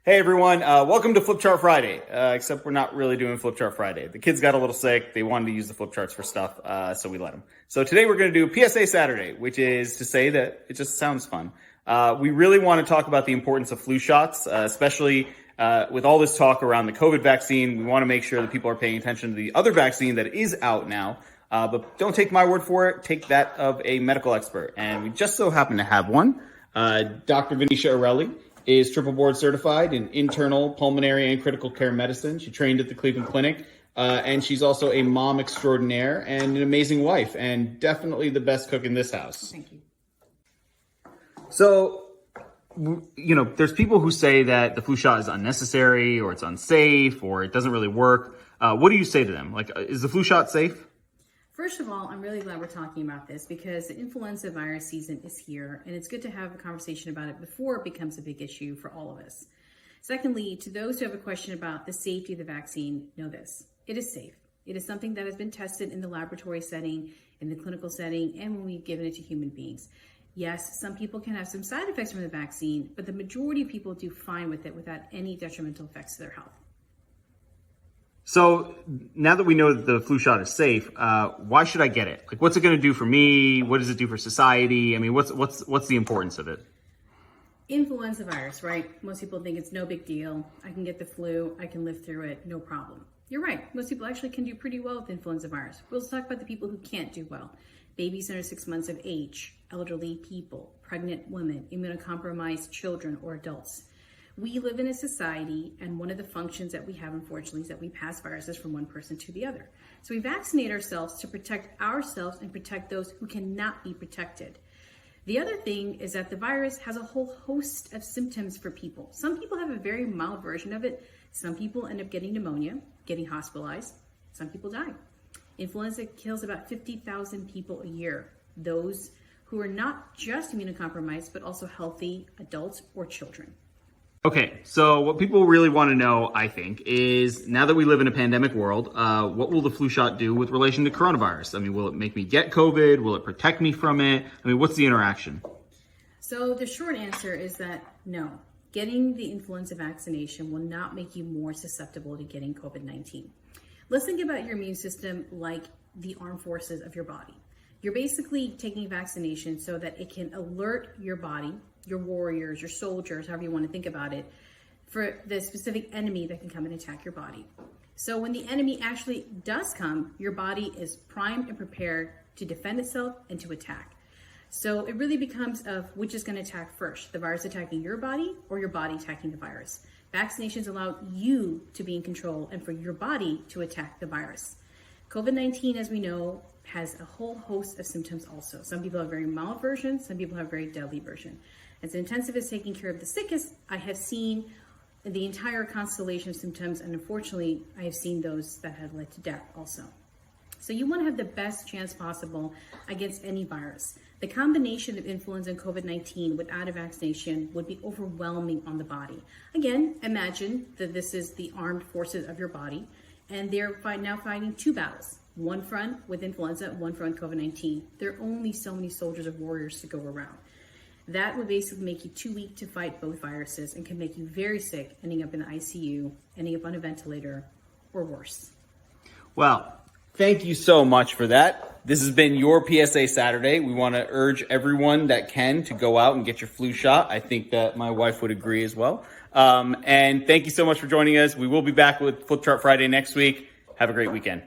Hey everyone, welcome to Flip Chart Friday, except we're not really doing Flip Chart Friday. The kids got a little sick, they wanted to use the flip charts for stuff, so we let them. So today we're going to do PSA Saturday, which is to say that it just sounds fun. We really want to talk about the importance of flu shots, especially with all this talk around the COVID vaccine. We want to make sure that people are paying attention to the other vaccine that is out now, but don't take my word for it, take that of a medical expert. And we just so happen to have one, Dr. Venetia Arelli. Is triple board certified in internal, pulmonary, and critical care medicine. She trained at the Cleveland Clinic, and she's also a mom extraordinaire and an amazing wife, and definitely the best cook in this house. Thank you. So, there's people who say that the flu shot is unnecessary, or it's unsafe, or it doesn't really work. What do you say to them? Like, is the flu shot safe? First of all, I'm really glad we're talking about this because the influenza virus season is here, and it's good to have a conversation about it before it becomes a big issue for all of us. Secondly, to those who have a question about the safety of the vaccine, know this. It is safe. It is something that has been tested in the laboratory setting, in the clinical setting, and when we've given it to human beings. Yes, some people can have some side effects from the vaccine, but the majority of people do fine with it without any detrimental effects to their health. So now that we know that the flu shot is safe, why should I get it? Like, what's it going to do for me? What does it do for society? I mean, what's the importance of it? Influenza virus, right? Most people think it's no big deal. I can get the flu. I can live through it. No problem. You're right. Most people actually can do pretty well with influenza virus. We'll talk about the people who can't do well. Babies under 6 months of age, elderly people, pregnant women, immunocompromised children or adults. We live in a society, and one of the functions that we have, unfortunately, is that we pass viruses from one person to the other. So we vaccinate ourselves to protect ourselves and protect those who cannot be protected. The other thing is that the virus has a whole host of symptoms for people. Some people have a very mild version of it. Some people end up getting pneumonia, getting hospitalized. Some people die. Influenza kills about 50,000 people a year. Those who are not just immunocompromised, but also healthy adults or children. Okay, so what people really want to know, I think, is now that we live in a pandemic world, what will the flu shot do with relation to coronavirus? I mean, will it make me get COVID? Will it protect me from it? I mean, what's the interaction? So the short answer is that no. Getting the influenza vaccination will not make you more susceptible to getting COVID-19. Let's think about your immune system like the armed forces of your body. You're basically taking vaccination so that it can alert your body, your warriors, your soldiers, however you want to think about it, for the specific enemy that can come and attack your body. So when the enemy actually does come, your body is primed and prepared to defend itself and to attack. So it really becomes of which is going to attack first, the virus attacking your body or your body attacking the virus. Vaccinations allow you to be in control and for your body to attack the virus. COVID-19, as we know, has a whole host of symptoms also. Some people have very mild versions, some people have very deadly version. As an intensivist taking care of the sickest, I have seen the entire constellation of symptoms, and unfortunately, I have seen those that have led to death also. So you want to have the best chance possible against any virus. The combination of influenza and COVID-19 without a vaccination would be overwhelming on the body. Again, imagine that this is the armed forces of your body, and they're now fighting two battles. One front with influenza, one front COVID-19. There are only so many soldiers or warriors to go around. That would basically make you too weak to fight both viruses and can make you very sick, ending up in the ICU, ending up on a ventilator, or worse. Well, thank you so much for that. This has been your PSA Saturday. We want to urge everyone that can to go out and get your flu shot. I think that my wife would agree as well. And thank you so much for joining us. We will be back with Flip Chart Friday next week. Have a great weekend.